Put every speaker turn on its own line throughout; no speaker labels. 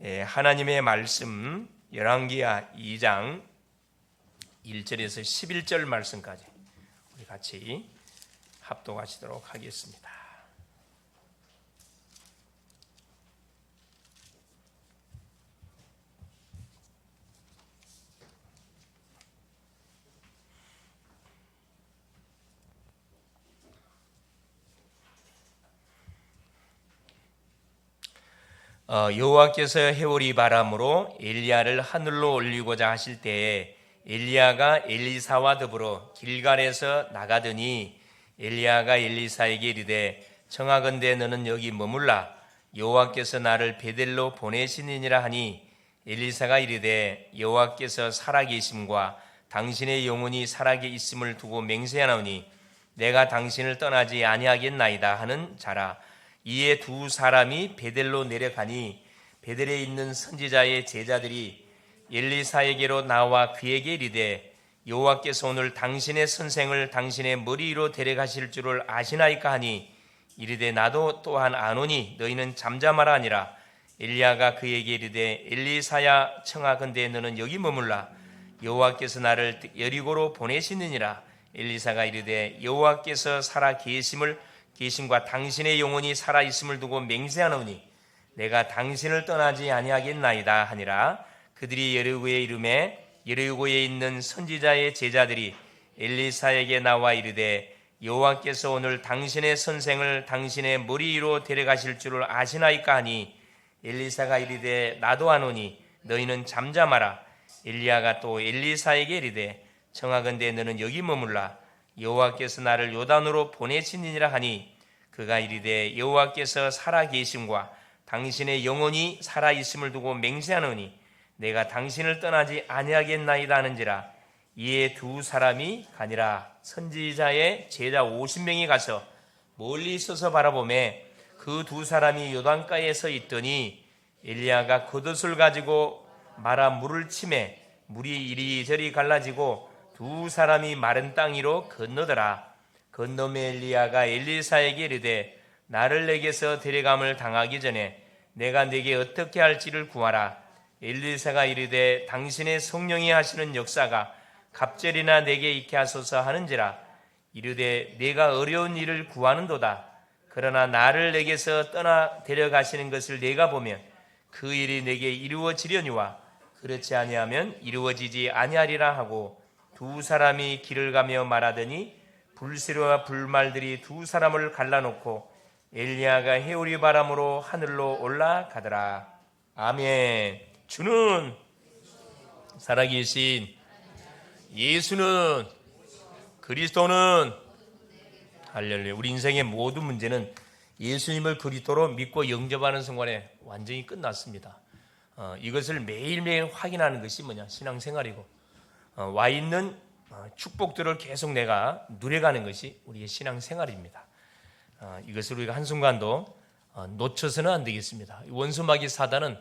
하나님의 말씀 열왕기하 2장 1절에서 11절 말씀까지 우리 같이 합독하시도록 하겠습니다. 여호와께서 해오리 바람으로 엘리야를 하늘로 올리고자 하실 때에 엘리야가 엘리사와 더불어 길갈에서 나가더니 엘리야가 엘리사에게 이르되 청하건대 너는 여기 머물라 여호와께서 나를 베델로 보내시느니라 하니 엘리사가 이르되 여호와께서 살아계심과 당신의 영혼이 살아계심을 두고 맹세하노니 내가 당신을 떠나지 아니하겠나이다 하는 자라. 이에 두 사람이 베델로 내려가니 베델에 있는 선지자의 제자들이 엘리사에게로 나와 그에게 이르되 여호와께서 오늘 당신의 선생을 당신의 머리 위로 데려가실 줄을 아시나이까 하니 이르되 나도 또한 아노니 너희는 잠잠하라 하니라. 엘리야가 그에게 이르되 엘리사야 청하건대 너는 여기 머물라 여호와께서 나를 여리고로 보내시느니라. 엘리사가 이르되 여호와께서 살아 계심과 당신의 영혼이 살아 있음을 두고 맹세하노니 내가 당신을 떠나지 아니하겠나이다 하니라. 그들이 여리고에 이르매 여리고에 있는 선지자의 제자들이 엘리사에게 나와 이르되 여호와께서 오늘 당신의 선생을 당신의 머리 위로 데려가실 줄을 아시나이까 하니 엘리사가 이르되 나도 아노니 너희는 잠잠하라. 엘리야가 또 엘리사에게 이르되 청하건대 너는 여기 머물라 여호와께서 나를 요단으로 보내시니라 하니 그가 이르되 여호와께서 살아계심과 당신의 영혼이 살아있음을 두고 맹세하노니 내가 당신을 떠나지 아니하겠나이다 하는지라. 이에 두 사람이 가니라. 선지자의 제자 50명이 가서 멀리 서서 바라보매 그 두 사람이 요단가에 서 있더니 엘리야가 겉옷을 가지고 말아 물을 치매 물이 이리저리 갈라지고 두 사람이 마른 땅 위로 건너더라. 건너매 엘리야가 엘리사에게 이르되 나를 내게서 데려감을 당하기 전에 내가 네게 어떻게 할지를 구하라. 엘리사가 이르되 당신의 성령이 하시는 역사가 갑절이나 내게 있게 하소서 하는지라. 이르되 내가 어려운 일을 구하는도다. 그러나 나를 내게서 떠나 데려가시는 것을 내가 보면 그 일이 내게 이루어지려니와 그렇지 아니하면 이루어지지 아니하리라 하고 두 사람이 길을 가며 말하더니 불새로와 불말들이 두 사람을 갈라놓고 엘리야가 해오리 바람으로 하늘로 올라가더라. 아멘. 주는 살아계신 예수는 그리스도는 할렐루야. 우리 인생의 모든 문제는 예수님을 그리스도로 믿고 영접하는 순간에 완전히 끝났습니다. 이것을 매일매일 확인하는 것이 뭐냐? 신앙생활이고 와 있는 축복들을 계속 내가 누려가는 것이 우리의 신앙생활입니다. 이것을 우리가 한순간도 놓쳐서는 안 되겠습니다. 원수마귀 사단은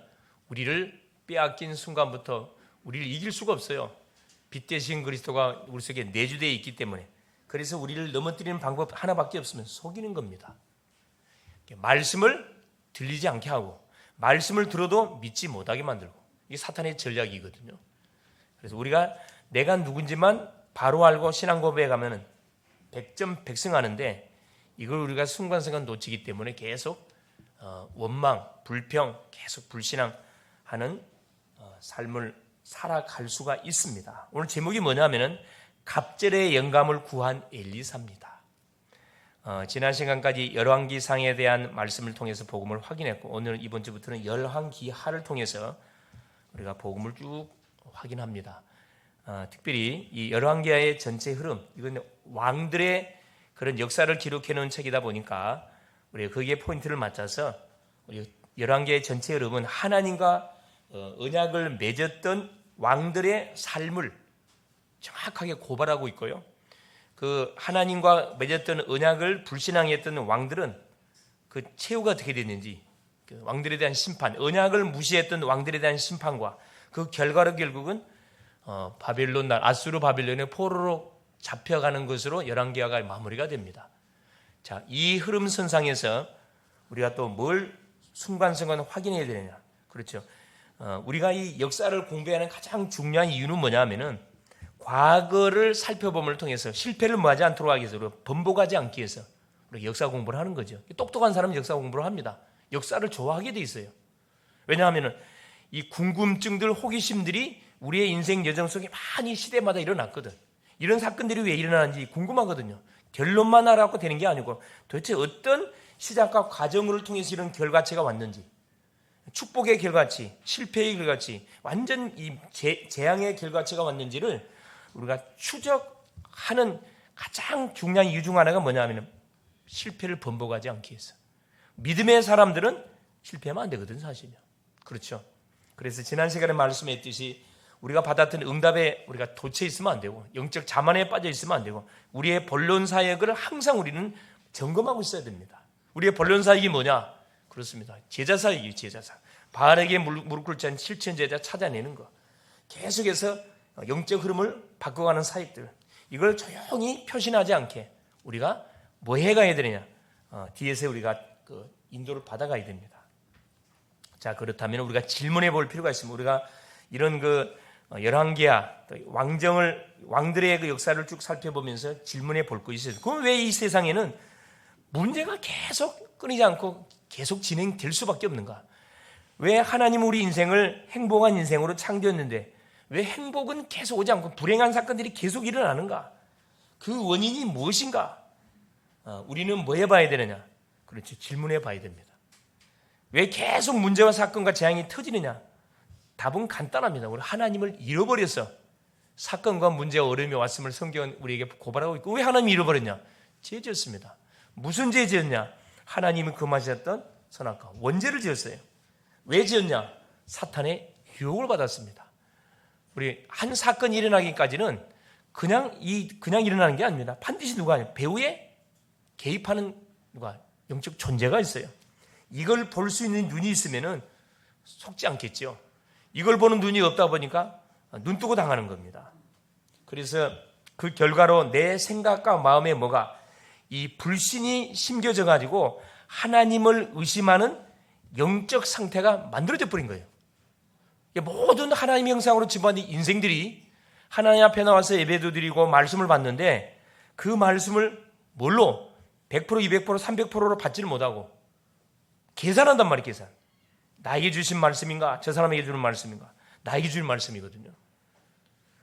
우리를 빼앗긴 순간부터 우리를 이길 수가 없어요. 빛 대신 그리스도가 우리 속에 내주되어 있기 때문에. 그래서 우리를 넘어뜨리는 방법 하나밖에 없으면 속이는 겁니다. 말씀을 들리지 않게 하고 말씀을 들어도 믿지 못하게 만들고, 이게 사탄의 전략이거든요. 그래서 우리가 내가 누군지만 바로 알고 신앙 고백에 가면은 100점 100승하는데 이걸 우리가 순간순간 놓치기 때문에 계속 원망, 불평, 계속 불신앙하는 삶을 살아갈 수가 있습니다. 오늘 제목이 뭐냐면은 갑절의 영감을 구한 엘리사입니다. 지난 시간까지 열왕기상에 대한 말씀을 통해서 복음을 확인했고 오늘 이번 주부터는 열왕기하를 통해서 우리가 복음을 쭉 확인합니다. 특별히 이 열왕기하의 전체 흐름, 이건 왕들의 그런 역사를 기록해 놓은 책이다 보니까 우리가 거기에 포인트를 맞춰서 우리 열왕기하의 전체 흐름은 하나님과 언약을 맺었던 왕들의 삶을 정확하게 고발하고 있고요. 그 하나님과 맺었던 언약을 불신앙했던 왕들은 그 최후가 어떻게 됐는지, 그 왕들에 대한 심판, 언약을 무시했던 왕들에 대한 심판과 그 결과로 결국은 바벨론 날 아수르 바벨론의 포로로 잡혀가는 것으로 열왕기하가 마무리가 됩니다. 자, 이 흐름선상에서 우리가 또 뭘 순간순간 확인해야 되느냐? 그렇죠. 우리가 이 역사를 공부하는 가장 중요한 이유는 뭐냐면은 과거를 살펴봄을 통해서 실패를 뭐하지 않도록 하기 위해서, 번복하지 않기 위해서 우리가 역사 공부를 하는 거죠. 똑똑한 사람은 역사 공부를 합니다. 역사를 좋아하게 돼 있어요. 왜냐하면은 이 궁금증들, 호기심들이 우리의 인생 여정 속에 많이 시대마다 일어났거든. 이런 사건들이 왜 일어나는지 궁금하거든요. 결론만 알아갖고 되는 게 아니고 도대체 어떤 시작과 과정을 통해서 이런 결과치가 왔는지, 축복의 결과치, 실패의 결과치, 완전 이 재앙의 결과치가 왔는지를 우리가 추적하는 가장 중요한 이유 중 하나가 뭐냐면 실패를 번복하지 않기 위해서. 믿음의 사람들은 실패하면 안 되거든, 사실요. 그렇죠. 그래서 지난 시간에 말씀했듯이 우리가 받았던 응답에 우리가 도체 있으면 안 되고, 영적 자만에 빠져 있으면 안 되고, 우리의 본론 사역을 항상 우리는 점검하고 있어야 됩니다. 우리의 본론 사역이 뭐냐? 그렇습니다. 제자 사역이에요. 제자 사역. 바알에게 무릎 꿇지 않은 실천 제자 찾아내는 거, 계속해서 영적 흐름을 바꿔가는 사역들, 이걸 조용히 표신하지 않게 우리가 뭐 해가야 되느냐? 뒤에서 우리가 그 인도를 받아가야 됩니다. 자, 그렇다면 우리가 질문해 볼 필요가 있습니다. 우리가 이런 그 열왕기야, 왕들의 그 역사를 쭉 살펴보면서 질문해 볼 것이 있어요. 그럼 왜 이 세상에는 문제가 계속 끊이지 않고 계속 진행될 수밖에 없는가? 왜 하나님은 우리 인생을 행복한 인생으로 창조했는데 왜 행복은 계속 오지 않고 불행한 사건들이 계속 일어나는가? 그 원인이 무엇인가? 우리는 뭐 해봐야 되느냐? 그렇지, 질문해 봐야 됩니다. 왜 계속 문제와 사건과 재앙이 터지느냐? 답은 간단합니다. 우리 하나님을 잃어버려서 사건과 문제와 어려움이 왔음을 성경은 우리에게 고발하고 있고, 왜 하나님이 잃어버렸냐? 죄 지었습니다. 무슨 죄 지었냐? 하나님이 금하셨던 선악과 원죄를 지었어요. 왜 지었냐? 사탄의 유혹을 받았습니다. 우리 한 사건이 일어나기까지는 그냥 일어나는 게 아닙니다. 반드시 누가 배후에 개입하는 누가 영적 존재가 있어요. 이걸 볼 수 있는 눈이 있으면은 속지 않겠죠. 이걸 보는 눈이 없다 보니까 눈 뜨고 당하는 겁니다. 그래서 그 결과로 내 생각과 마음에 뭐가 이 불신이 심겨져 가지고 하나님을 의심하는 영적 상태가 만들어져 버린 거예요. 모든 하나님의 형상으로 지부한 인생들이 하나님 앞에 나와서 예배도 드리고 말씀을 받는데 그 말씀을 뭘로? 100%, 200%, 300%로 받지를 못하고 계산한단 말이에요. 계산. 나에게 주신 말씀인가? 저 사람에게 주는 말씀인가? 나에게 주는 말씀이거든요.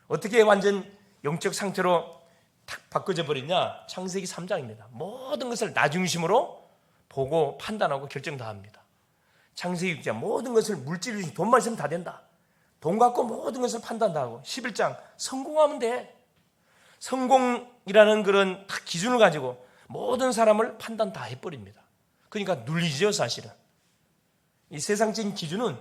어떻게 완전 영적 상태로 탁 바꿔져 버리냐? 창세기 3장입니다. 모든 것을 나 중심으로 보고 판단하고 결정 다 합니다. 창세기 6장 모든 것을 물질 중심, 돈만 있으면 다 된다. 돈 갖고 모든 것을 판단 다 하고, 11장 성공하면 돼. 성공이라는 그런 기준을 가지고 모든 사람을 판단 다 해버립니다. 그러니까 눌리죠, 사실은. 이 세상적인 기준은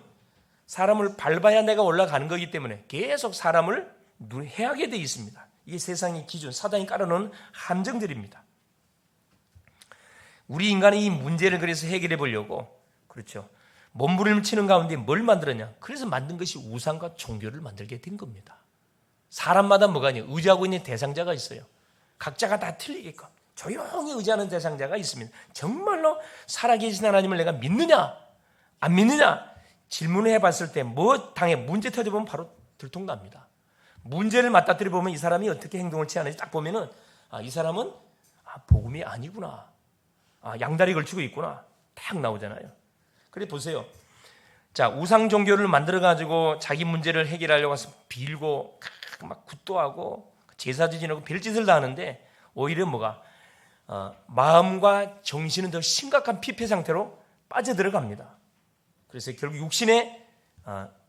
사람을 밟아야 내가 올라가는 거기 때문에 계속 사람을 해하게 되어 있습니다. 이게 세상의 기준, 사단이 깔아놓은 함정들입니다. 우리 인간이 이 문제를 그래서 해결해 보려고, 그렇죠, 몸부림치는 가운데 뭘 만들었냐? 그래서 만든 것이 우상과 종교를 만들게 된 겁니다. 사람마다 뭐가 있냐? 의지하고 있는 대상자가 있어요. 각자가 다 틀리게끔 조용히 의지하는 대상자가 있습니다. 정말로 살아계신 하나님을 내가 믿느냐 안 믿느냐 질문을 해봤을 때 뭐 당해 문제 터져보면 바로 들통납니다. 문제를 맞닥뜨려 보면 이 사람이 어떻게 행동을 취하는지 딱 보면은 이 사람은 복음이 아니구나, 양다리 걸치고 있구나, 딱 나오잖아요. 그래 보세요. 자, 우상 종교를 만들어 가지고 자기 문제를 해결하려고 해서 빌고 막 굿도하고 제사지 지내고 별짓을 다 하는데 오히려 뭐가 마음과 정신은 더 심각한 피폐 상태로 빠져들어갑니다. 그래서 결국 육신의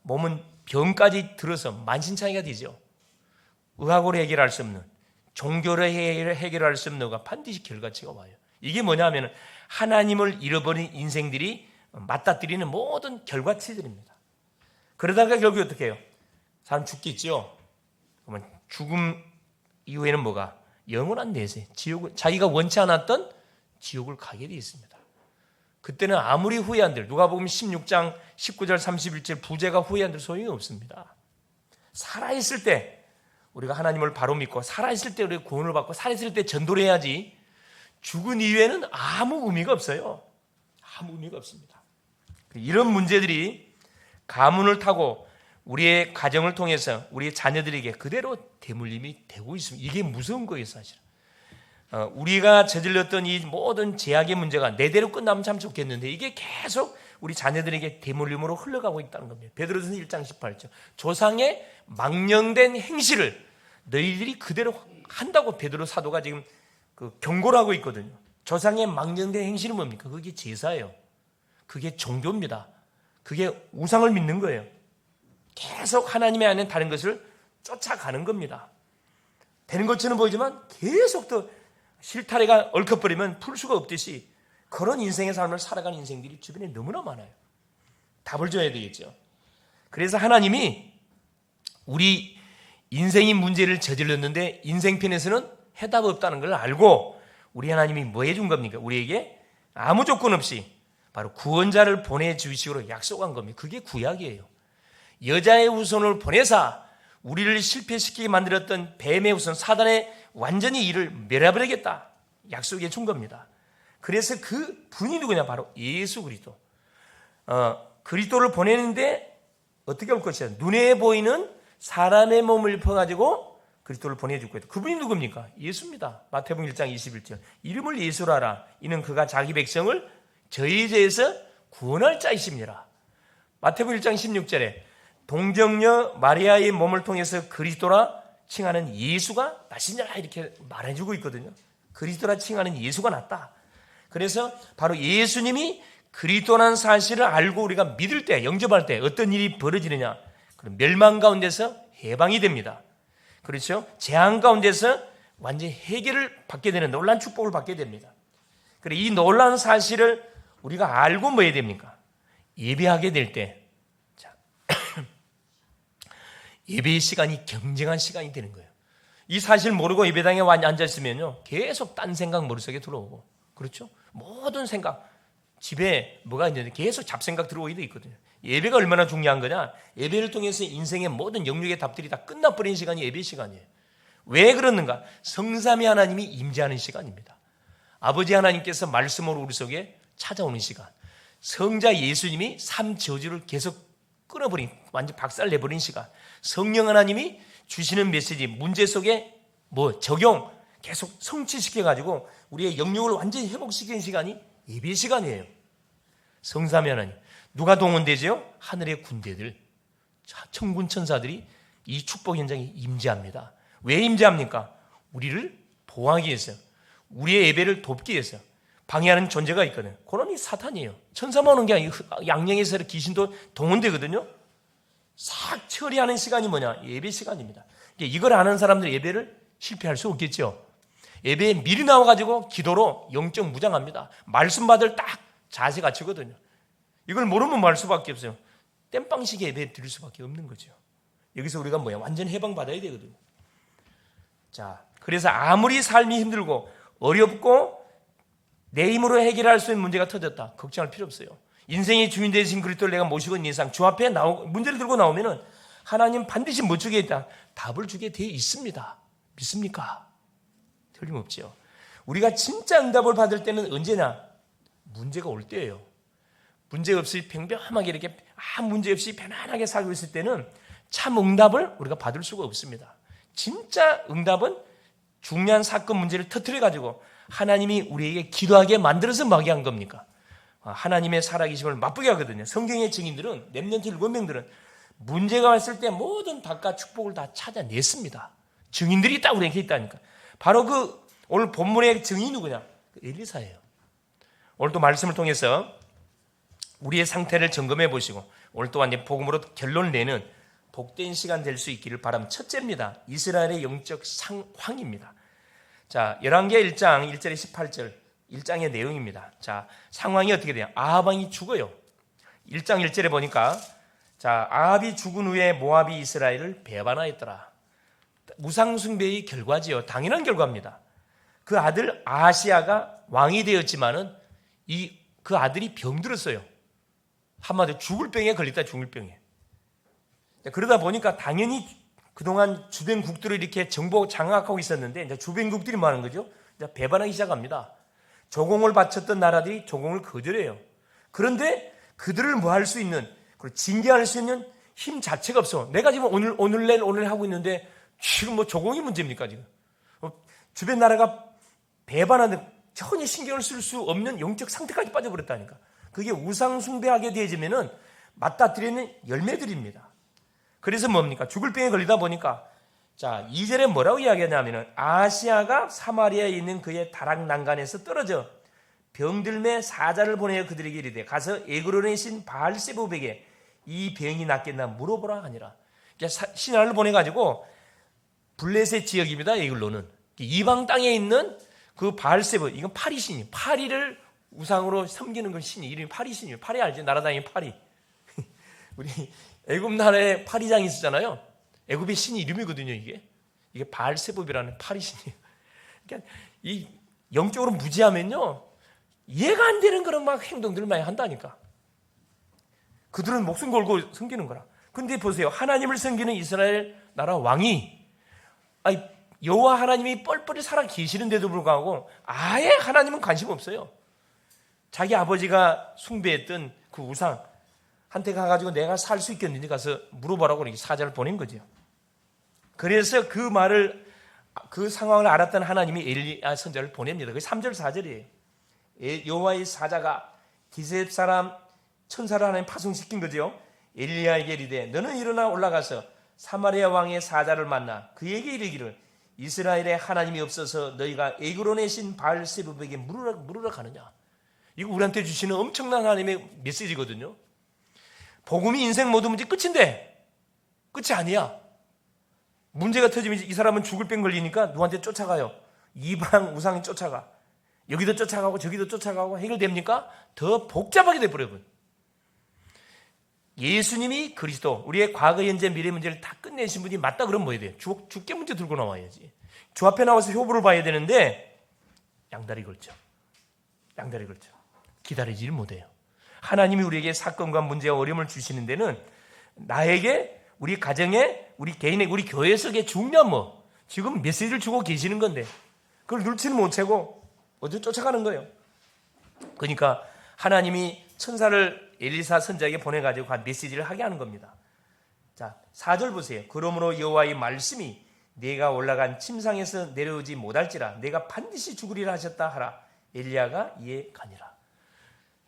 몸은 병까지 들어서 만신창이가 되죠. 의학으로 해결할 수 없는, 종교로 해결할 수 없는 것과 반드시 결과치가 와요. 이게 뭐냐면 하나님을 잃어버린 인생들이 맞닥뜨리는 모든 결과치들입니다. 그러다가 결국 어떻게 해요? 사람 죽겠죠. 그러면 죽음 이후에는 뭐가? 영원한 내세, 지옥을, 자기가 원치 않았던 지옥을 가게 되어 있습니다. 그때는 아무리 후회한들, 누가복음 16장 19절 31절 부제가 후회한들 소용이 없습니다. 살아있을 때 우리가 하나님을 바로 믿고, 살아있을 때 우리가 구원을 받고, 살아있을 때 전도를 해야지, 죽은 이후에는 아무 의미가 없어요. 아무 의미가 없습니다. 이런 문제들이 가문을 타고 우리의 가정을 통해서 우리의 자녀들에게 그대로 대물림이 되고 있습니다. 이게 무서운 거예요, 사실. 우리가 저질렀던 이 모든 제약의 문제가 내대로 끝나면 참 좋겠는데 이게 계속 우리 자녀들에게 대물림으로 흘러가고 있다는 겁니다. 베드로전서 1장 18절. 조상의 망령된 행실을 너희들이 그대로 한다고 베드로 사도가 지금 경고를 하고 있거든요. 조상의 망령된 행실은 뭡니까? 그게 제사예요. 그게 종교입니다. 그게 우상을 믿는 거예요. 계속 하나님의 안에 다른 것을 쫓아가는 겁니다. 되는 것처럼 보이지만 계속 더 실타래가 얽혀버리면 풀 수가 없듯이 그런 인생의 삶을 살아가는 인생들이 주변에 너무나 많아요. 답을 줘야 되겠죠. 그래서 하나님이 우리 인생이 문제를 저질렀는데 인생편에서는 해답 없다는 걸 알고 우리 하나님이 뭐 해준 겁니까? 우리에게 아무 조건 없이 바로 구원자를 보내주시기로 약속한 겁니다. 그게 구약이에요. 여자의 후손을 보내사 우리를 실패시키게 만들었던 뱀의 후손 사단의 완전히 이를 멸해버리겠다 약속해 준 겁니다. 그래서 그 분이 누구냐? 바로 예수 그리스도. 그리스도를 보내는데 어떻게 올 것이냐? 눈에 보이는 사람의 몸을 입혀가지고 그리스도를 보내줄 거예요. 그분이 누굽니까? 예수입니다. 마태복음 1장 21절. 이름을 예수라 하라. 이는 그가 자기 백성을 저희 죄에서 구원할 자이십니다. 마태복음 1장 16절에 동정녀 마리아의 몸을 통해서 그리스도라 칭하는 예수가 나시냐 이렇게 말해주고 있거든요. 그리스도라 칭하는 예수가 낫다. 그래서 바로 예수님이 그리스도라는 사실을 알고 우리가 믿을 때, 영접할 때 어떤 일이 벌어지느냐? 그럼 멸망 가운데서 해방이 됩니다. 그렇죠? 재앙 가운데서 완전히 해결을 받게 되는 놀라운 축복을 받게 됩니다. 그래 이 놀라운 사실을 우리가 알고 뭐 해야 됩니까? 예배하게 될 때 예배의 시간이 경쟁한 시간이 되는 거예요. 이 사실 모르고 예배당에 앉아있으면요 계속 딴 생각 머릿속에 들어오고, 그렇죠? 모든 생각, 집에 뭐가 있는데 계속 잡생각 들어오기도 있거든요. 예배가 얼마나 중요한 거냐? 예배를 통해서 인생의 모든 영역의 답들이 다 끝나버린 시간이 예배 시간이에요. 왜 그러는가? 성삼위 하나님이 임재하는 시간입니다. 아버지 하나님께서 말씀으로 우리 속에 찾아오는 시간, 성자 예수님이 삶 저주를 계속 끊어버린, 완전 박살내버린 시간, 성령 하나님이 주시는 메시지, 문제 속에 적용 계속 성취시켜가지고 우리의 영역을 완전히 회복시키는 시간이 예배 시간이에요. 성삼위 하나님. 누가 동원되죠? 하늘의 군대들, 천군 천사들이 이 축복 현장에 임재합니다. 왜 임재합니까? 우리를 보호하기 위해서, 우리의 예배를 돕기 위해서. 방해하는 존재가 있거든요. 그놈이 사탄이에요. 천사만 오는 게 아니고 양령에서 귀신도 동원되거든요. 싹 처리하는 시간이 뭐냐? 예배 시간입니다. 이걸 아는 사람들 예배를 실패할 수 없겠죠. 예배에 미리 나와가지고 기도로 영적 무장합니다. 말씀 받을 딱 자세 갖추거든요. 이걸 모르면 말 수밖에 없어요. 땜빵식의 예배 드릴 수밖에 없는 거죠. 여기서 우리가 완전 해방받아야 되거든요. 자, 그래서 아무리 삶이 힘들고 어렵고 내 힘으로 해결할 수 있는 문제가 터졌다, 걱정할 필요 없어요. 인생의 주인 되신 그리스도를 내가 모시고 있는 이상 주 앞에 문제를 들고 나오면은 하나님 반드시 못 주게 있다, 답을 주게 되어 있습니다. 믿습니까? 틀림없죠. 우리가 진짜 응답을 받을 때는 언제냐? 문제가 올 때예요. 문제 없이 평범하게 이렇게 아무 문제 없이 편안하게 살고 있을 때는 참 응답을 우리가 받을 수가 없습니다. 진짜 응답은 중요한 사건 문제를 터뜨려가지고 하나님이 우리에게 기도하게 만들어서 마게 한 겁니까? 하나님의 살아계심을 맛보게 하거든요. 성경의 증인들은, 렘넌트 7명들은 문제가 왔을 때 모든 답과 축복을 다 찾아냈습니다. 증인들이 딱 우리에게 있다니까. 바로 오늘 본문의 증인이 누구냐? 엘리사예요. 오늘도 말씀을 통해서 우리의 상태를 점검해 보시고 오늘 또한 복음으로 결론을 내는 복된 시간 될 수 있기를 바랍니다. 첫째입니다. 이스라엘의 영적 상황입니다. 자, 열왕기하 1장 1절에 18절 1장의 내용입니다. 자, 상황이 어떻게 돼요? 아합 왕이 죽어요. 1장 1절에 보니까 자, 아합이 죽은 후에 모압이 이스라엘을 배반하였더라. 우상숭배의 결과지요. 당연한 결과입니다. 그 아들 아하시야가 왕이 되었지만은 그 아들이 병들었어요. 한마디로 죽을 병에 걸렸다, 죽을 병에. 그러다 보니까 당연히 그동안 주변국들을 이렇게 정복 장악하고 있었는데 이제 주변국들이 뭐 하는 거죠? 이제 배반하기 시작합니다. 조공을 바쳤던 나라들이 조공을 거절해요. 그런데 그들을 뭐 할 수 있는 그리고 징계할 수 있는 힘 자체가 없어. 내가 지금 오늘 하고 있는데 지금 뭐 조공이 문제입니까 지금? 주변 나라가 배반하는 전혀 신경을 쓸 수 없는 영적 상태까지 빠져버렸다니까. 그게 우상 숭배하게 되어지면은 맞닥뜨리는 열매들입니다. 그래서 뭡니까? 죽을 병에 걸리다 보니까 자 2절에 뭐라고 이야기하냐면은 아시아가 사마리아에 있는 그의 다락 난간에서 떨어져 병들매 사자를 보내어 그들에게 이르되 가서 에그론의 신 바알세부백에 이 병이 낫겠나 물어보라 하니라. 그러니까 신하를 보내가지고 블레셋 지역입니다. 에글론은 이방 땅에 있는 그 바알세부, 이건 파리 신이, 파리를 우상으로 섬기는 그 신이 이름이 파리 신이에요. 파리 알죠? 나라당의 파리. 우리 애굽 나라에 파리장이 있었잖아요. 애굽의 신이 이름이거든요. 이게 바알세부라는 파리 신이에요. 그러니까 이 영적으로 무지하면요 이해가 안 되는 그런 막 행동들을 많이 한다니까. 그들은 목숨 걸고 섬기는 거라. 근데 보세요. 하나님을 섬기는 이스라엘 나라 왕이 여호와 하나님이 뻘뻘이 살아 계시는데도 불구하고 아예 하나님은 관심 없어요. 자기 아버지가 숭배했던 그 우상 한테 가가지고 내가 살 수 있겠는지 가서 물어보라고 이렇게 사자를 보낸 거죠. 그래서 그 상황을 알았던 하나님이 엘리야 선지자를 보냅니다. 그게 3절 4절이에요. 여호와의 사자가 디셉 사람 천사를 하나님 파송시킨 거죠. 엘리야에게 이르되 너는 일어나 올라가서 사마리아 왕의 사자를 만나 그에게 이르기를 이스라엘에 하나님이 없어서 너희가 에그론의 신 바알세부백에 물으러 가느냐. 이거 우리한테 주시는 엄청난 하나님의 메시지거든요. 복음이 인생 모든 문제 끝인데 끝이 아니야. 문제가 터지면 이 사람은 죽을 병 걸리니까 누구한테 쫓아가요. 이방 우상이 쫓아가. 여기도 쫓아가고 저기도 쫓아가고 해결됩니까? 더 복잡하게 돼버려요. 예수님이 그리스도, 우리의 과거, 현재, 미래 문제를 다 끝내신 분이 맞다 그러면 뭐 해야 돼요? 죽게 문제 들고 나와야지. 주 앞에 나와서 효부를 봐야 되는데 양다리 걸쳐. 기다리질 못해요. 하나님이 우리에게 사건과 문제와 어려움을 주시는 데는 나에게, 우리 가정에, 우리 개인에게, 우리 교회 속에 중요한 지금 메시지를 주고 계시는 건데 그걸 눈치를 못 채고 어디 쫓아가는 거예요. 그러니까 하나님이 천사를 엘리사 선지자에게 보내가지고 한 메시지를 하게 하는 겁니다. 자, 4절 보세요. 그러므로 여호와의 말씀이 내가 올라간 침상에서 내려오지 못할지라 내가 반드시 죽으리라 하셨다 하라. 엘리야가 이에 가니라.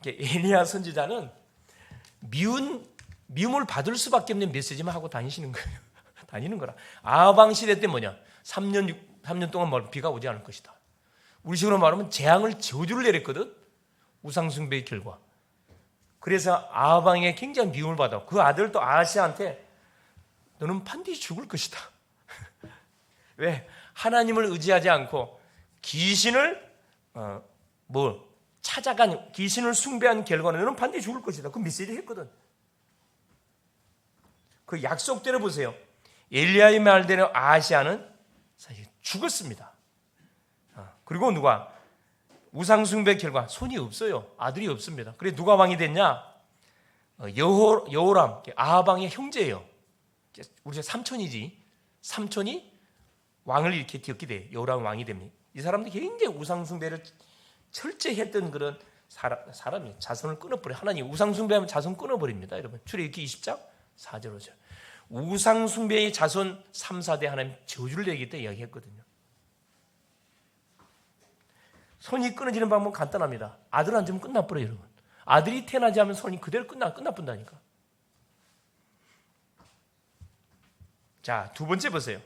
엘리야 선지자는 미움을 받을 수밖에 없는 메시지만 하고 다니시는 거예요. 다니는 거라. 아방 시대 때 3년 동안 비가 오지 않을 것이다. 우리 식으로 말하면 재앙을 저주를 내렸거든. 우상숭배의 결과. 그래서 아방에 굉장히 미움을 받아. 그 아들 또 아하스한테 너는 반드시 죽을 것이다. 왜? 하나님을 의지하지 않고 귀신을 찾아간, 귀신을 숭배한 결과는 너는 반드시 죽을 것이다. 그 메시지 했거든. 그 약속대로 보세요. 엘리야의 말대로 아하시아는 사실 죽었습니다. 그리고 누가? 우상숭배 결과 손이 없어요. 아들이 없습니다. 그래 누가 왕이 됐냐? 여호람, 아하방의 형제예요. 우리 삼촌이지. 삼촌이 왕을 이렇게 뒤엎게 돼. 여호람 왕이 됩니다. 이 사람도 굉장히 우상숭배를 철저히 했던 그런 사람이에요. 자손을 끊어버려. 하나님 우상숭배하면 자손 끊어버립니다. 여러분 출애굽기 20장 4절 5절. 우상숭배의 자손 3, 4대 하나님 저주를 내기 때문에 이야기했거든요. 손이 끊어지는 방법은 간단합니다. 아들 안 주면 끝나버려요, 여러분. 아들이 태어나지 않으면 손이 그대로 끝나본다니까. 자, 두 번째 보세요.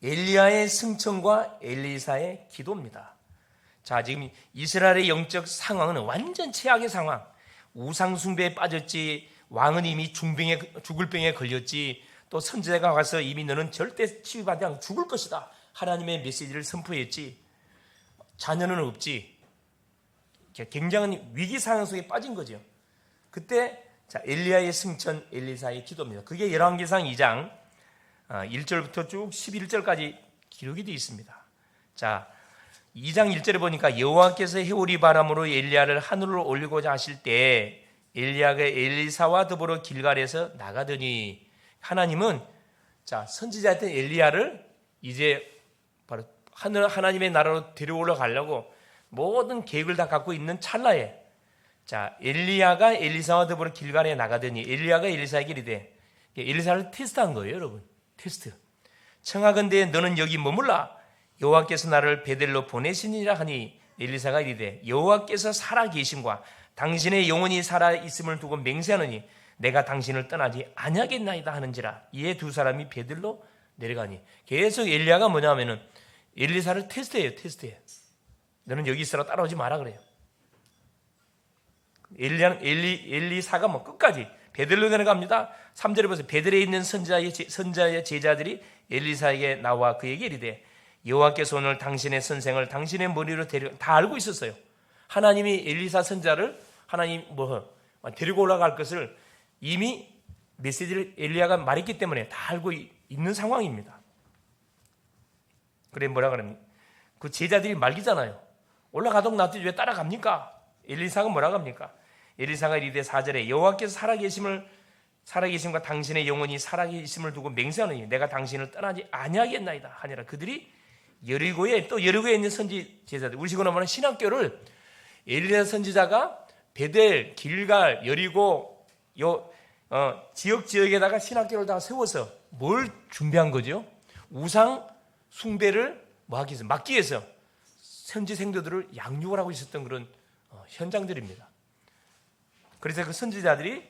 엘리야의 승천과 엘리사의 기도입니다. 자, 지금 이스라엘의 영적 상황은 완전 최악의 상황. 우상숭배에 빠졌지, 왕은 이미 죽을 병에 걸렸지, 또 선지자가 와서 이미 너는 절대 치유받지 않고 죽을 것이다. 하나님의 메시지를 선포했지. 자녀는 없지. 굉장한 위기 상황 속에 빠진 거죠. 그때 자, 엘리야의 승천, 엘리사의 기도입니다. 그게 열왕기상 2장 1절부터 쭉 11절까지 기록이 되어 있습니다. 자, 2장 1절에 보니까 여호와께서 해오리 바람으로 엘리야를 하늘로 올리고자 하실 때 엘리야가 엘리사와 더불어 길갈에서 나가더니, 하나님은 자, 선지자였던 엘리야를 이제 바로 하나님의 나라로 데려올라 가려고 모든 계획을 다 갖고 있는 찰나에 자, 엘리야가 엘리사와 더불어 길갈에 나가더니 엘리야가 엘리사에게 이르되, 엘리사를 테스트한 거예요, 여러분. 테스트. 청하건대 너는 여기 머물라. 여호와께서 나를 베델로 보내시니라 하니 엘리사가 이르되, 여호와께서 살아 계심과 당신의 영혼이 살아 있음을 두고 맹세하노니 내가 당신을 떠나지 아니하겠나이다 하는지라. 이에 두 사람이 베들로 내려가니. 계속 엘리야가 뭐냐면은 엘리사를 테스트해요. 너는 여기 있으라, 따라오지 마라 그래요. 엘리사가 뭐 끝까지 베들로 내려갑니다. 3절에 보세요. 베들에 있는 선자의 제자들이 엘리사에게 나와 그에게 이르되, 여호와께서 오늘 당신의 선생을 당신의 머리로 다 알고 있었어요. 하나님이 엘리사 선자를 하나님 데리고 올라갈 것을 이미 메시지를 엘리야가 말했기 때문에 다 알고 있는 상황입니다. 그래 뭐라 그럽니까? 그 제자들이 말기잖아요. 올라가도록 놔두지 왜 따라갑니까? 엘리사가 뭐라고 합니까? 엘리사가 이르되 4절에 여호와께서 살아계심과 당신의 영혼이 살아계심을 두고 맹세하노니 내가 당신을 떠나지 아니하겠나이다 하니라. 그들이 여리고에 있는 선지 제자들, 우리 식으로 말하는 신학교를 엘리야 선지자가 베델, 길갈, 여리고 지역에다가 신학교를 다 세워서 뭘 준비한 거죠? 우상 숭배를 막기 위해서 현지 생도들을 양육을 하고 있었던 그런 현장들입니다. 그래서 그 선지자들이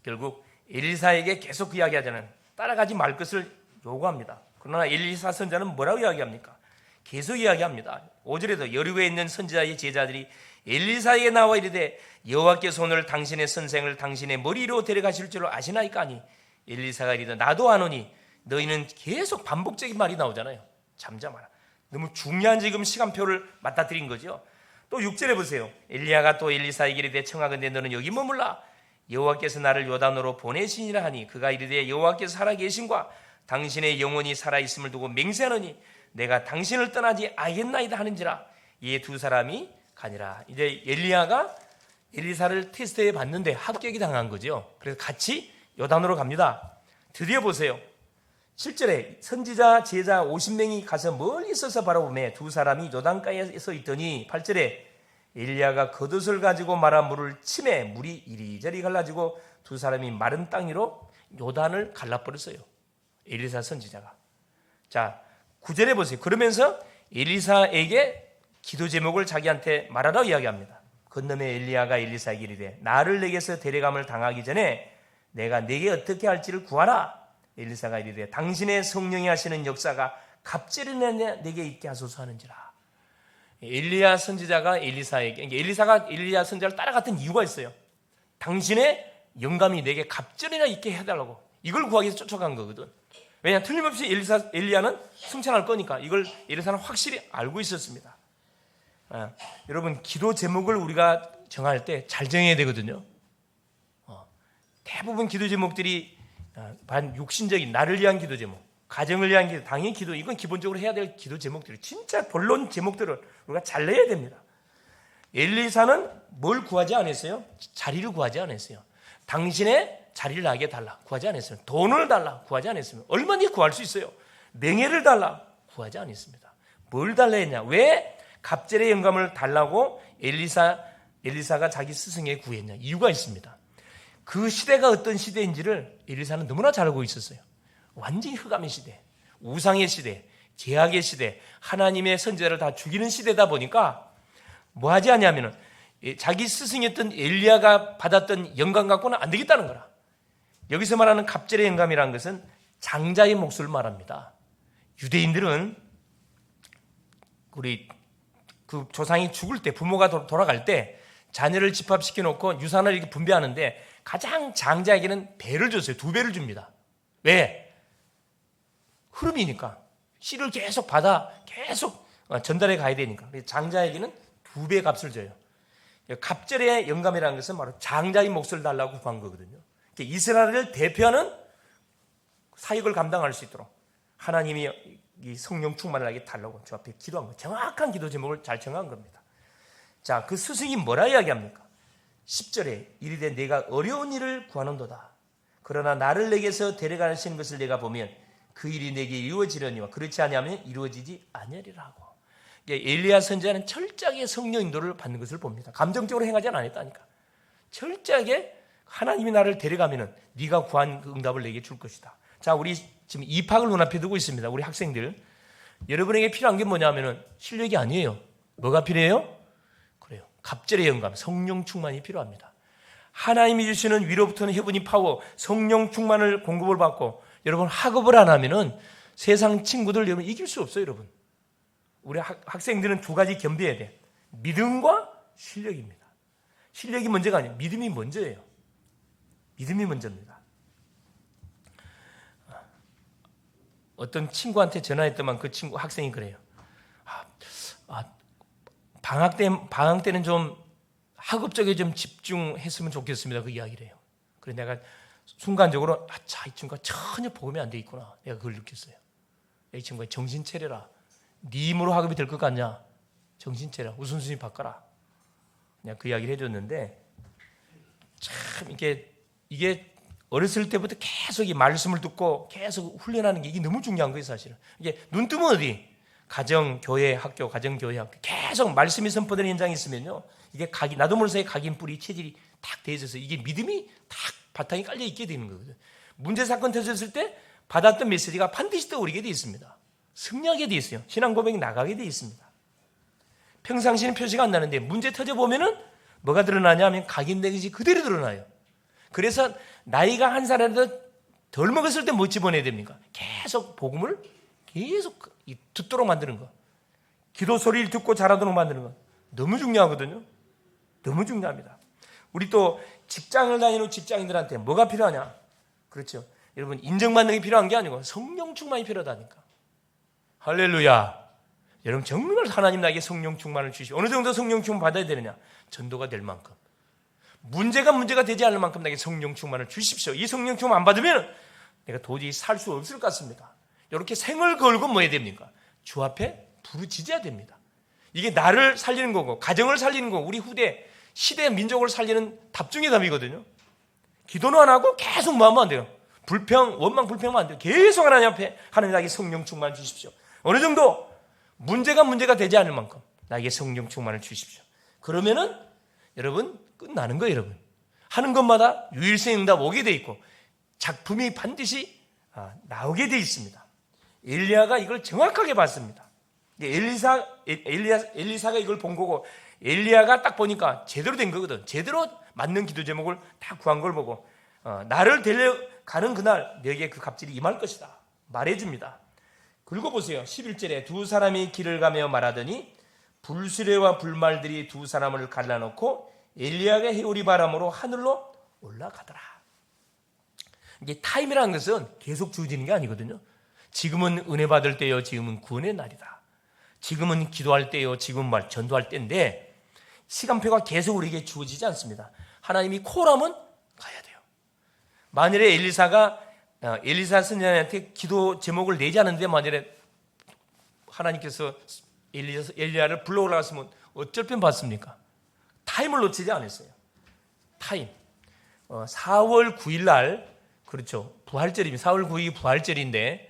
결국 엘리사에게 계속 이야기하자는 따라가지 말 것을 요구합니다. 그러나 엘리사 선자는 뭐라고 이야기합니까? 계속 이야기합니다. 5절에도 여리고에 있는 선지자의 제자들이 엘리사에게 나와 이르되, 여호와께서 오늘 당신의 선생을 당신의 머리로 데려가실 줄 아시나이까 하니 엘리사가 이르되, 나도 아노니. 너희는 계속 반복적인 말이 나오잖아요. 잠잠하라. 너무 중요한 지금 시간표를 맞닥뜨린 거죠. 또 6절에 보세요. 엘리야가 또 엘리사에게 이르되, 청하건대 너는 여기 머물라. 여호와께서 나를 요단으로 보내시니라 하니 그가 이르되, 여호와께서 살아계신과 당신의 영혼이 살아있음을 두고 맹세하노니 내가 당신을 떠나지 아겠나이다 하는지라. 이에 두 사람이 가니라. 이제 엘리야가 엘리사를 테스트해 봤는데 합격이 당한 거죠. 그래서 같이 요단으로 갑니다. 드디어 보세요. 7절에 선지자 제자 50명이 가서 멀리 서서 바라보매 두 사람이 요단가에 서 있더니 8절에 엘리야가 겉옷을 가지고 말아 물을 치매 물이 이리저리 갈라지고 두 사람이 마른 땅 위로 요단을 갈라버렸어요. 엘리사 선지자가. 자, 9절에 보세요. 그러면서 엘리사에게 기도 제목을 자기한테 말하라고 이야기합니다. 건너에 엘리야가 엘리사에게 이르되, 나를 내게서 데려감을 당하기 전에 내가 내게 어떻게 할지를 구하라. 엘리사가 이르되, 당신의 성령이 하시는 역사가 갑절이 내게 있게 하소서 하는지라. 엘리야 선지자가 엘리사가 엘리야 선지자를 따라갔던 이유가 있어요. 당신의 영감이 내게 갑절이나 있게 해달라고. 이걸 구하기 위해서 쫓아간 거거든. 왜냐, 틀림없이 엘리야는 승천할 거니까. 이걸 엘리사는 확실히 알고 있었습니다. 여러분, 기도 제목을 우리가 정할 때 잘 정해야 되거든요. 대부분 기도 제목들이 반육신적인 나를 위한 기도 제목, 가정을 위한 기도, 당연히 기도, 이건 기본적으로 해야 될 기도 제목들이 진짜 본론 제목들을 우리가 잘 내야 됩니다. 엘리사는 뭘 구하지 않았어요? 자리를 구하지 않았어요. 당신의 자리를 나게 달라 구하지 않았어요. 돈을 달라 구하지 않았습니다. 얼마나 구할 수 있어요? 명예를 달라 구하지 않았습니다. 뭘 달라 했냐? 왜 갑절의 영감을 달라고 엘리사가 자기 스승에게 구했냐? 이유가 있습니다. 그 시대가 어떤 시대인지를 엘리사는 너무나 잘 알고 있었어요. 완전히 흑암의 시대, 우상의 시대, 죄악의 시대, 하나님의 선지자를 다 죽이는 시대다 보니까 뭐 하지 않냐면은 자기 스승이었던 엘리야가 받았던 영감 갖고는 안 되겠다는 거라. 여기서 말하는 갑절의 영감이라는 것은 장자의 몫을 말합니다. 유대인들은 우리 그 조상이 죽을 때, 부모가 돌아갈 때 자녀를 집합시켜 놓고 유산을 이렇게 분배하는데 가장 장자에게는 배를 줬어요. 2배를 줍니다. 왜? 흐름이니까. 씨를 계속 계속 전달해 가야 되니까. 장자에게는 2배 값을 줘요. 갑절의 영감이라는 것은 바로 장자의 몫을 달라고 구한 거거든요. 이스라엘을 대표하는 사역을 감당할 수 있도록 하나님이 이 성령 충만을 하게 달라고 저 앞에 기도한 거예요. 정확한 기도 제목을 잘 정한 겁니다. 자, 그 스승이 뭐라 이야기합니까? 10절에 이르되 내가 어려운 일을 구하는도다. 그러나 나를 내게서 데려가시는 것을 내가 보면 그 일이 내게 이루어지려니와 그렇지 아니하면 이루어지지 아니하리라 하고. 엘리야 선지자는 철저하게 성령 인도를 받는 것을 봅니다. 감정적으로 행하지 않았다니까. 철저하게 하나님이 나를 데려가면은 네가 구한 그 응답을 내게 줄 것이다. 자, 우리 지금 입학을 눈앞에 두고 있습니다. 우리 학생들. 여러분에게 필요한 게 뭐냐면은 실력이 아니에요. 뭐가 필요해요? 그래요. 갑절의 영감, 성령 충만이 필요합니다. 하나님이 주시는 위로부터는 헤븐이 파워, 성령 충만을 공급을 받고 여러분 학업을 안 하면은 세상 친구들 여러분 이길 수 없어요, 여러분. 우리 학생들은 두 가지 겸비해야 돼. 믿음과 실력입니다. 실력이 문제가 아니에요. 믿음이 먼저예요. 믿음이 먼저입니다. 어떤 친구한테 전화했더만 그 친구 학생이 그래요. 방학 때는 좀 학업 쪽에 좀 집중했으면 좋겠습니다. 그 이야기를 해요. 그래서 내가 순간적으로 이 친구가 전혀 복음이 안 돼 있구나. 내가 그걸 느꼈어요. 이 친구가 정신 차려라. 네 힘으로 학업이 될 것 같냐? 정신 차려. 우선순위 바꿔라. 그냥 그 이야기를 해줬는데 참 이게 어렸을 때부터 계속 이 말씀을 듣고 계속 훈련하는 게 이게 너무 중요한 거예요, 사실은. 이게 눈 뜨면 어디? 가정, 교회, 학교, 가정, 교회, 학교. 계속 말씀이 선포되는 현장이 있으면요. 이게 나도 모르는 각인 뿌리 체질이 탁 돼 있어서 이게 믿음이 탁 바탕이 깔려 있게 되는 거거든요. 문제 사건 터졌을 때 받았던 메시지가 반드시 떠오르게 돼 있습니다. 승리하게 돼 있어요. 신앙 고백이 나가게 돼 있습니다. 평상시는 표시가 안 나는데 문제 터져 보면은 뭐가 드러나냐 하면 각인된 것이 그대로 드러나요. 그래서 나이가 한 살이라도 덜 먹었을 때 뭐 집어내야 됩니까? 계속 복음을 계속 듣도록 만드는 거. 기도 소리를 듣고 자라도록 만드는 거. 너무 중요하거든요. 너무 중요합니다. 우리 또 직장을 다니는 직장인들한테 뭐가 필요하냐? 그렇죠. 여러분 인정받는 게 필요한 게 아니고 성령 충만이 필요하다니까. 할렐루야. 여러분 정말 하나님 나에게 성령 충만을 주시오. 어느 정도 성령 충만 받아야 되느냐? 전도가 될 만큼. 문제가 되지 않을 만큼 나에게 성령 충만을 주십시오. 이 성령 충만 안 받으면 내가 도저히 살 수 없을 것 같습니다. 이렇게 생을 걸고 뭐 해야 됩니까? 주 앞에 부르짖어야 됩니다. 이게 나를 살리는 거고 가정을 살리는 거고 우리 후대 시대 민족을 살리는 답 중의 답이거든요. 기도는 안 하고 계속 뭐 하면 안 돼요. 원망 불평만 안 돼요. 계속 하나님 앞에 하나님 나에게 성령 충만을 주십시오. 어느 정도 문제가 되지 않을 만큼 나에게 성령 충만을 주십시오. 그러면은 여러분 끝나는 거예요. 여러분 하는 것마다 유일성 응답 오게 돼 있고 작품이 반드시 나오게 돼 있습니다. 엘리야가 이걸 정확하게 봤습니다. 엘리사가 이걸 본 거고 엘리야가 딱 보니까 제대로 된 거거든. 제대로 맞는 기도 제목을 다 구한 걸 보고 나를 데려가는 그날 너에게 그 갑질이 임할 것이다 말해줍니다. 긁어보세요. 11절에 두 사람이 길을 가며 말하더니 불수레와 불말들이 두 사람을 갈라놓고 엘리야가 해오리 바람으로 하늘로 올라가더라. 이게 타임이라는 것은 계속 주어지는 게 아니거든요. 지금은 은혜 받을 때요, 지금은 구원의 날이다. 지금은 기도할 때요, 지금은 전도할 때인데 시간표가 계속 우리에게 주어지지 않습니다. 하나님이 콜하면 가야 돼요. 만일에 엘리사 선지자한테 기도 제목을 내지 않는데 만일에 하나님께서 엘리야를 불러 올라갔으면 어쩔 뻔 봤습니까? 타임을 놓치지 않았어요. 타임. 4월 9일 날 그렇죠. 부활절입니다. 4월 9일이 부활절인데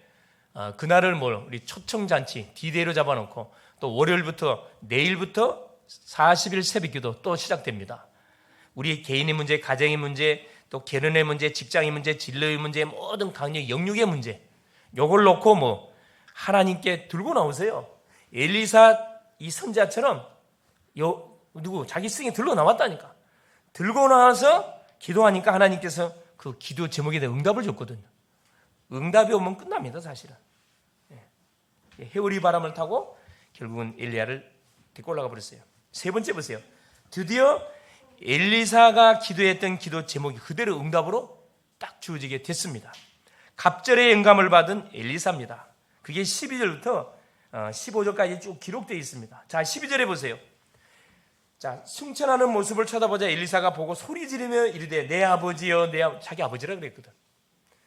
그날을 우리 초청잔치 디데이로 잡아놓고 또 월요일부터 내일부터 40일 새벽기도 또 시작됩니다. 우리 개인의 문제, 가정의 문제, 또 결혼의 문제, 직장의 문제, 진로의 문제, 모든 강력 영육의 문제 요걸 놓고 하나님께 들고 나오세요. 엘리사 이 선지자처럼 자기 승에 들고 나왔다니까. 들고 나와서 기도하니까 하나님께서 그 기도 제목에 대한 응답을 줬거든요. 응답이 오면 끝납니다, 사실은. 해오리 바람을 타고 결국은 엘리야를 데리고 올라가 버렸어요. 세 번째 보세요. 드디어 엘리사가 기도했던 기도 제목이 그대로 응답으로 딱 주어지게 됐습니다. 갑절의 영감을 받은 엘리사입니다. 그게 12절부터 15절까지 쭉 기록되어 있습니다. 자, 12절에 보세요. 자, 승천하는 모습을 쳐다보자 엘리사가 보고 소리 지르며 이르되 내 아버지여 자기 아버지라 그랬거든.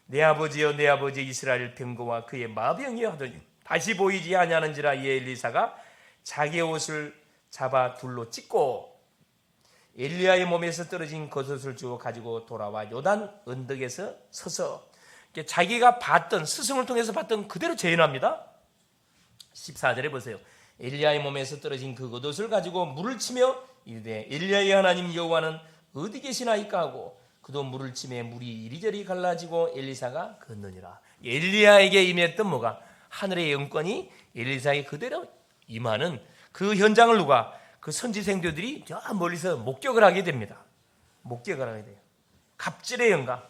내 아버지여 내 아버지 이스라엘 병거와 그의 마병이여 하더니 다시 보이지 아니하는지라. 이에 엘리사가 자기의 옷을 잡아 둘로 찢고 엘리야의 몸에서 떨어진 겉옷을 주워 가지고 돌아와 요단 언덕에서 서서 자기가 봤던 스승을 통해서 봤던 그대로 재현합니다. 14절에 보세요. 엘리야의 몸에서 떨어진 그 겉옷을 가지고 물을 치며 이르되 엘리야의 하나님 여호와는 어디 계시나이까 하고 그도 물을 치매 물이 이리저리 갈라지고 엘리사가 걷느니라. 엘리야에게 임했던 뭐가 하늘의 영권이 엘리사에게 그대로 임하는 그 현장을 누가 그 선지 생도들이 저 멀리서 목격을 하게 됩니다. 목격을 하게 돼요. 갑질의 영광.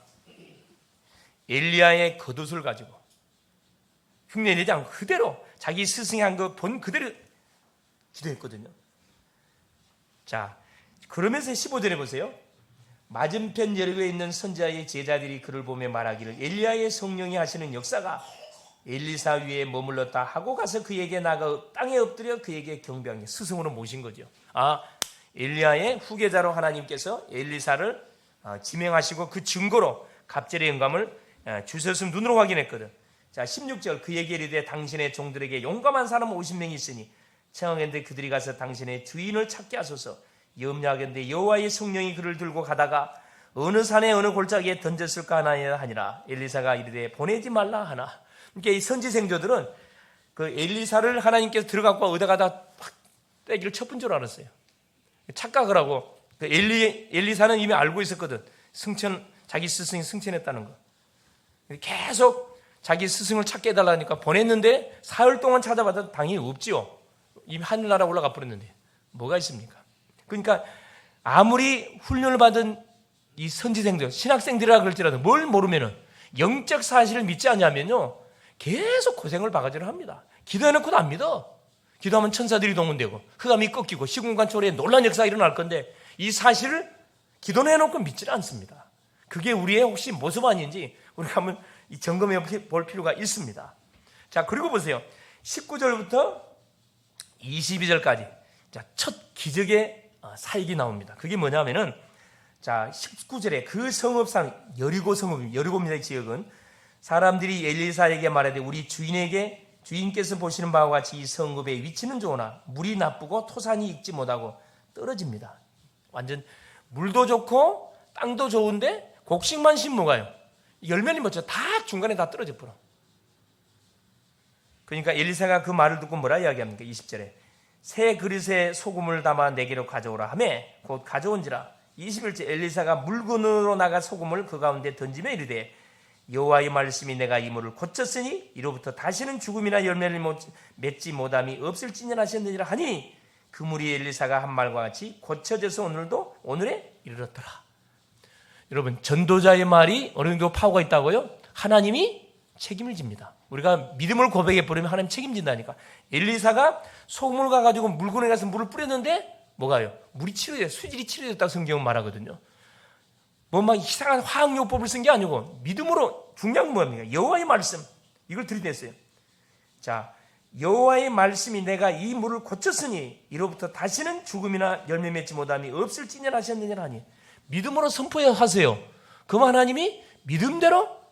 엘리야의 겉옷을 가지고 흉내내지 않고 그대로 자기 스승이 한 거 본 그대로 기도했거든요. 자, 그러면서 15절에 보세요. 맞은편 여리고에 있는 선지자의 제자들이 그를 보며 말하기를 엘리야의 성령이 하시는 역사가 엘리사 위에 머물렀다 하고 가서 그에게 나가 땅에 엎드려 그에게 경배하니 스승으로 모신 거죠. 엘리야의 후계자로 하나님께서 엘리사를 지명하시고 그 증거로 갑절의 영감을 주셨음 눈으로 확인했거든. 자, 16절 그에게 이르되 당신의 종들에게 용감한 사람 50명이 있으니 청하건대 그들이 가서 당신의 주인을 찾게 하소서. 염려하건대 여호와의 성령이 그를 들고 가다가 어느 산에 어느 골짜기에 던졌을까 하니라. 엘리사가 이르되 보내지 말라 하나. 그러니까 이 선지 생도들은 그 엘리사를 하나님께서 들어갖고 어디다가다 팍 떼기를 쳤은 줄 알았어요. 착각을 하고 그 엘리사는 이미 알고 있었거든. 자기 스승이 승천했다는 거. 계속 자기 스승을 찾게 해달라니까 보냈는데 사흘 동안 찾아봐도 당연히 없지요. 이미 하늘나라 올라가 버렸는데 뭐가 있습니까? 그러니까 아무리 훈련을 받은 이 선지생들, 신학생들이라 그럴지라도 뭘 모르면은 영적 사실을 믿지 않냐면요 계속 고생을 바가지를 합니다. 기도해놓고도 안 믿어. 기도하면 천사들이 동원되고 흑암이 꺾이고 시공간 초래에 놀라운 역사가 일어날 건데 이 사실을 기도는 해놓고 믿지를 않습니다. 그게 우리의 혹시 모습 아닌지 우리가 한번 점검해 볼 필요가 있습니다. 자, 그리고 보세요. 19절부터 22절까지 첫 기적의 사역이 나옵니다. 그게 뭐냐면은 자, 19절에 그 성읍상 여리고 성읍, 여리고입니다. 이 지역은 사람들이 엘리사에게 말하되 우리 주인께서 보시는 바와 같이 이 성읍의 위치는 좋으나 물이 나쁘고 토산이 익지 못하고 떨어집니다. 완전 물도 좋고 땅도 좋은데 곡식만 심어가요. 열매는 뭐죠? 다 중간에 다 떨어져 버려. 그러니까 엘리사가 그 말을 듣고 뭐라 이야기합니까? 20절에 새 그릇에 소금을 담아 내게로 가져오라 하매 곧 가져온지라. 21절 엘리사가 물건으로 나가 소금을 그 가운데 던지며 이르되 여호와의 말씀이 내가 이 물을 고쳤으니 이로부터 다시는 죽음이나 열매를 맺지 못함이 없을지니라 하셨느니라 하니 그 물이 엘리사가 한 말과 같이 고쳐져서 오늘에 이르렀더라. 여러분, 전도자의 말이 어느 정도 파워가 있다고요? 하나님이 책임을 집니다. 우리가 믿음을 고백해 버리면 하나님 책임진다니까. 엘리사가 소금을 가가지고 물건에 가서 물을 뿌렸는데 뭐가요? 물이 치료돼요. 수질이 치료됐다고 성경은 말하거든요. 뭐 막 이상한 화학요법을 쓴 게 아니고 믿음으로 중요한 건 뭡니까? 여호와의 말씀 이걸 들이댔어요. 자, 여호와의 말씀이 내가 이 물을 고쳤으니 이로부터 다시는 죽음이나 열매 맺지 못함이 없을지니라 하셨느니라 하니 믿음으로 선포하세요. 그럼 하나님이 믿음대로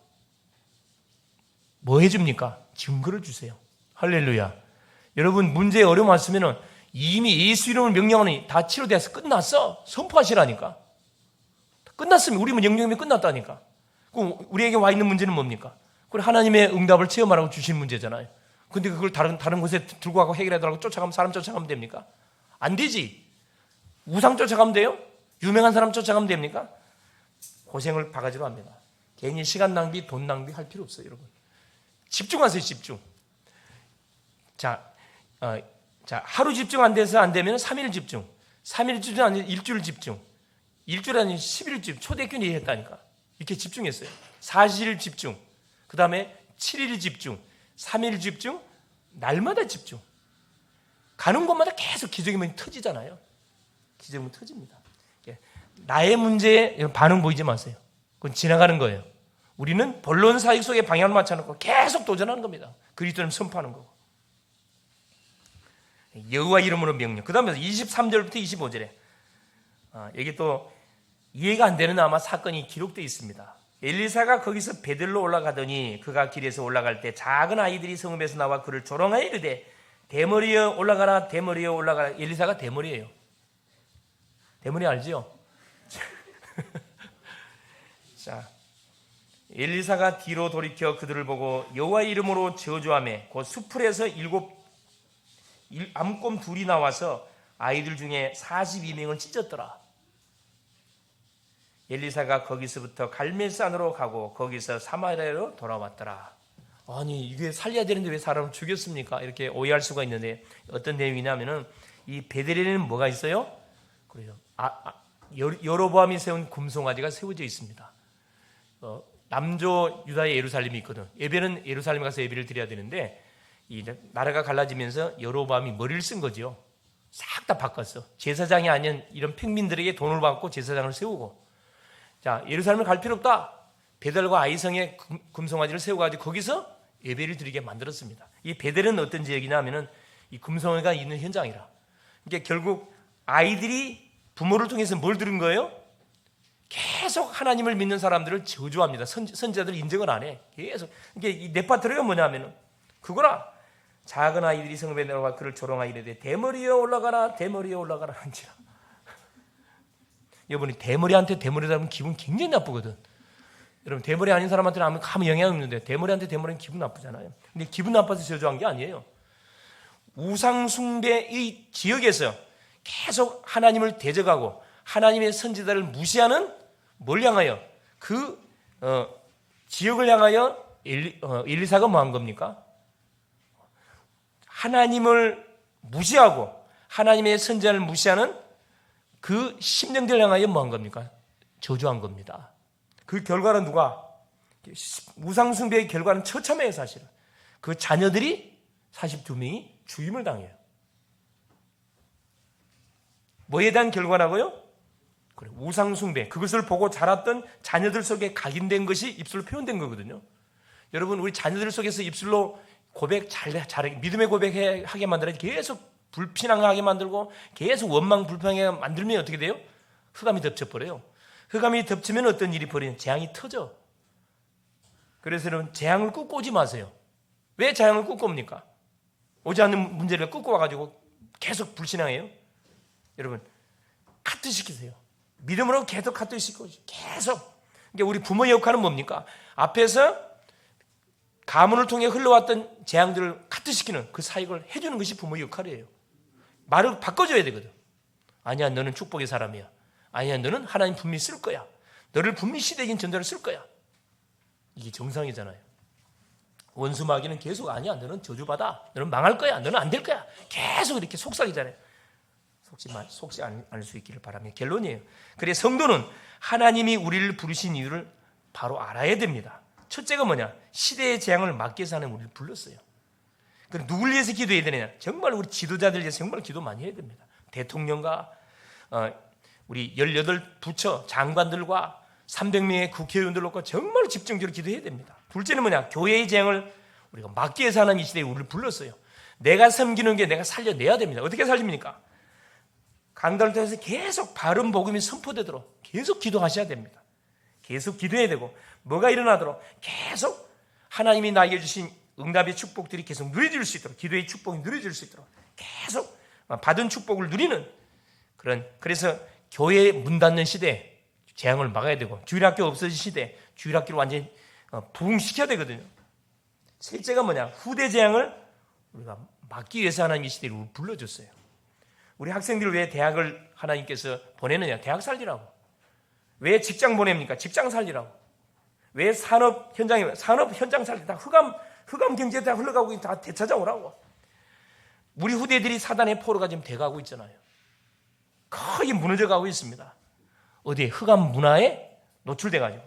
뭐 해줍니까? 증거를 주세요. 할렐루야. 여러분 문제에 어려움 왔으면 이미 예수 이름을 명령하니 다 치료돼서 끝났어. 선포하시라니까. 끝났으면 우리 영역이 끝났다니까. 그럼 우리에게 와 있는 문제는 뭡니까? 그래 하나님의 응답을 체험하라고 주신 문제잖아요. 근데 그걸 다른 곳에 들고 가고 해결하더라고 쫓아가면 사람 쫓아가면 됩니까? 안 되지. 우상 쫓아가면 돼요? 유명한 사람 쫓아가면 됩니까? 고생을 바가지로 합니다. 괜히 시간 낭비, 돈 낭비 할 필요 없어요, 여러분. 집중하세요, 집중. 자, 하루 집중 안 돼서 안 되면 3일 집중. 3일 집중 안 되면 일주일 집중. 일주일 아니면 10일 집중. 초대교회 했다니까. 이렇게 집중했어요. 40일 집중. 그 다음에 7일 집중. 3일 집중. 날마다 집중. 가는 곳마다 계속 기적이면 터지잖아요. 기적이면 터집니다. 나의 문제에 반응 보이지 마세요. 그건 지나가는 거예요. 우리는 본론 사역 속에 방향을 맞춰놓고 계속 도전하는 겁니다. 그리스도를 선포하는 거고. 여호와 이름으로 명령. 그 다음에 23절부터 25절에 여기 또 이해가 안 되는 아마 사건이 기록되어 있습니다. 엘리사가 거기서 베들로 올라가더니 그가 길에서 올라갈 때 작은 아이들이 성읍에서 나와 그를 조롱하여 이르되 대머리여 올라가라 대머리여 올라가라. 엘리사가 대머리예요. 대머리 알지요? 자, 엘리사가 뒤로 돌이켜 그들을 보고 여호와의 이름으로 저주하며 곧 수풀에서 암곰 둘이 나와서 아이들 중에 42명을 찢었더라. 엘리사가 거기서부터 갈멜산으로 가고 거기서 사마리아로 돌아왔더라. 아니 이게 살려야 되는데 왜 사람을 죽였습니까? 이렇게 오해할 수가 있는데 어떤 내용이냐면은 이 베들레헴에는 뭐가 있어요? 그래요. 여로보암이 세운 금송아지가 세워져 있습니다. 남조 유다의 예루살렘이 있거든. 예배는 예루살렘에 가서 예배를 드려야 되는데 이 나라가 갈라지면서 여로보암이 머리를 쓴 거죠. 싹 다 바꿨어. 제사장이 아닌 이런 평민들에게 돈을 받고 제사장을 세우고, 자 예루살렘을 갈 필요 없다. 베델과 아이성의 금송아지를 세워가지고 거기서 예배를 드리게 만들었습니다. 이 베델은 어떤 지역이냐면은 이 금송아지가 있는 현장이라. 그러니까 결국 아이들이 부모를 통해서 뭘 들은 거예요? 계속 하나님을 믿는 사람들을 저주합니다. 선지자들 인정을 안 해. 계속. 그러니까 이 네파트리가 뭐냐면은 그거라. 작은 아이들이 성읍에 내려가 그를 조롱하여 이르되 대머리에 올라가라 대머리에 올라가라 한지라. 여러분이 대머리한테 대머리 잡으면 기분 굉장히 나쁘거든. 여러분 대머리 아닌 사람한테는 아무 영향 없는데 대머리한테 대머리는 기분 나쁘잖아요. 근데 기분 나빠서 저주한 게 아니에요. 우상 숭배의 지역에서 계속 하나님을 대적하고 하나님의 선지자를 무시하는 뭘 향하여 그 지역을 향하여 엘리사가 뭐 한 겁니까? 하나님을 무시하고 하나님의 선지자를 무시하는 그 심령들 향하여 뭐 한 겁니까? 저주한 겁니다. 그 결과는 누가? 우상 숭배의 결과는 처참해요. 사실은 그 자녀들이 42명이 죽임을 당해요. 뭐에 대한 결과라고요? 그래, 우상 숭배. 그것을 보고 자랐던 자녀들 속에 각인된 것이 입술로 표현된 거거든요. 여러분 우리 자녀들 속에서 입술로 고백 잘하게 믿음의 고백하게 만들어야지 계속 불신앙하게 만들고 계속 원망 불평하게 만들면 어떻게 돼요? 흑암이 덮쳐버려요. 흑암이 덮치면 어떤 일이 벌어지냐? 재앙이 터져. 그래서 여러분 재앙을 꾹고 오지 마세요. 왜 재앙을 꾹고 옵니까? 오지 않는 문제를 꾹고 와가지고 계속 불신앙해요. 여러분 카트시키세요. 믿음으로 계속 카트시키고 계속. 그러니까 우리 부모의 역할은 뭡니까? 앞에서 가문을 통해 흘러왔던 재앙들을 카트시키는 그 사역을 해주는 것이 부모의 역할이에요. 말을 바꿔줘야 되거든. 아니야 너는 축복의 사람이야. 아니야 너는 하나님 분명히 쓸 거야. 너를 분명히 시대적인 전도를 쓸 거야. 이게 정상이잖아요. 원수 마귀는 계속 아니야 너는 저주받아. 너는 망할 거야. 너는 안 될 거야. 계속 이렇게 속삭이잖아요. 속지 않을 수 있기를 바라며 결론이에요. 그래 성도는 하나님이 우리를 부르신 이유를 바로 알아야 됩니다. 첫째가 뭐냐? 시대의 재앙을 막기 위해서 하나님 우리를 불렀어요. 그럼 누굴 위해서 기도해야 되느냐? 정말 우리 지도자들 위해서 정말 기도 많이 해야 됩니다. 대통령과 우리 18부처 장관들과 300명의 국회의원들 놓고 정말 집중적으로 기도해야 됩니다. 둘째는 뭐냐? 교회의 재앙을 우리가 막기 위해서 하나님 이 시대에 우리를 불렀어요. 내가 섬기는 게 내가 살려내야 됩니다. 어떻게 살립니까? 강단을 통해서 계속 바른 복음이 선포되도록 계속 기도하셔야 됩니다. 계속 기도해야 되고 뭐가 일어나도록 계속 하나님이 나에게 주신 응답의 축복들이 계속 누려질 수 있도록 기도의 축복이 누려질 수 있도록 계속 받은 축복을 누리는 그런 그래서 교회 문 닫는 시대 재앙을 막아야 되고 주일학교 없어진 시대 주일학교를 완전히 부흥시켜야 되거든요. 셋째가 뭐냐? 후대 재앙을 우리가 막기 위해서 하나님이 시대를 불러줬어요. 우리 학생들을 왜 대학을 하나님께서 보내느냐? 대학 살리라고. 왜 직장 보냅니까? 직장 살리라고. 왜 산업 현장 살리 다 흑암 경제에 다 흘러가고 다 되찾아오라고. 우리 후대들이 사단의 포로가 지금 돼가고 있잖아요. 거의 무너져가고 있습니다. 어디에? 흑암 문화에 노출돼가지고.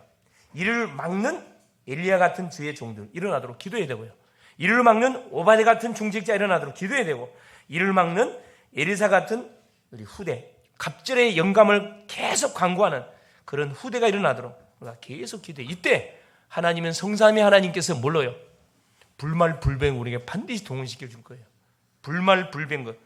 이를 막는 엘리야 같은 주의 종들 일어나도록 기도해야 되고요. 이를 막는 오바데 같은 중직자 일어나도록 기도해야 되고, 이를 막는 에리사 같은 우리 후대, 갑절의 영감을 계속 강구하는 그런 후대가 일어나도록 우리가 계속 기도해. 이때 하나님은 성삼위 하나님께서 뭘로요? 불말불병 우리에게 반드시 동원시켜 줄 거예요. 불말불병 것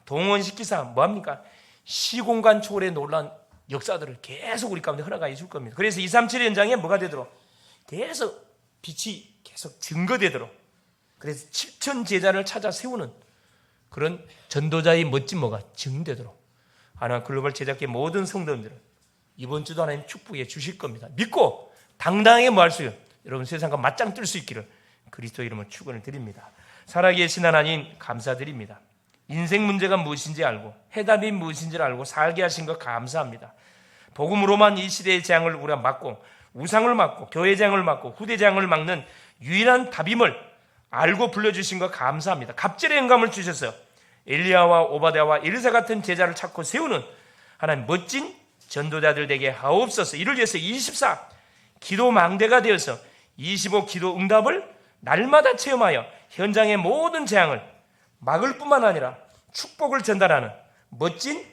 동원시키사 뭐합니까? 시공간 초월의 놀라운 역사들을 계속 우리 가운데 허락하여 줄 겁니다. 그래서 237 현장에 뭐가 되도록 계속 빛이 계속 증거되도록, 그래서 7천 제자를 찾아 세우는 그런 전도자의 멋진 뭐가 증되도록 하나님 글로벌 제작계 모든 성도님들은 이번 주도 하나님 축복해 주실 겁니다. 믿고 당당하게 뭐 할 수 있어요? 여러분 세상과 맞짱 뜰 수 있기를 그리스도 이름으로 축원을 드립니다. 살아계신 하나님 감사드립니다. 인생 문제가 무엇인지 알고 해답이 무엇인지를 알고 살게 하신 것 감사합니다. 복음으로만 이 시대의 재앙을 우리가 막고 우상을 막고 교회 재앙을 막고 후대 재앙을 막는 유일한 답임을 알고 불러주신 것 감사합니다. 갑절의 영감을 주셔서 엘리야와 오바댜와 엘리사 같은 제자를 찾고 세우는 하나님 멋진 전도자들 되게 하옵소서. 이를 위해서 24 기도 망대가 되어서 25 기도 응답을 날마다 체험하여 현장의 모든 재앙을 막을 뿐만 아니라 축복을 전달하는 멋진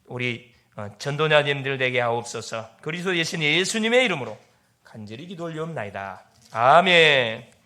우리 전도자님들 되게 하옵소서. 그리스도 예수님의 이름으로 간절히 기도 올리옵나이다. 아멘.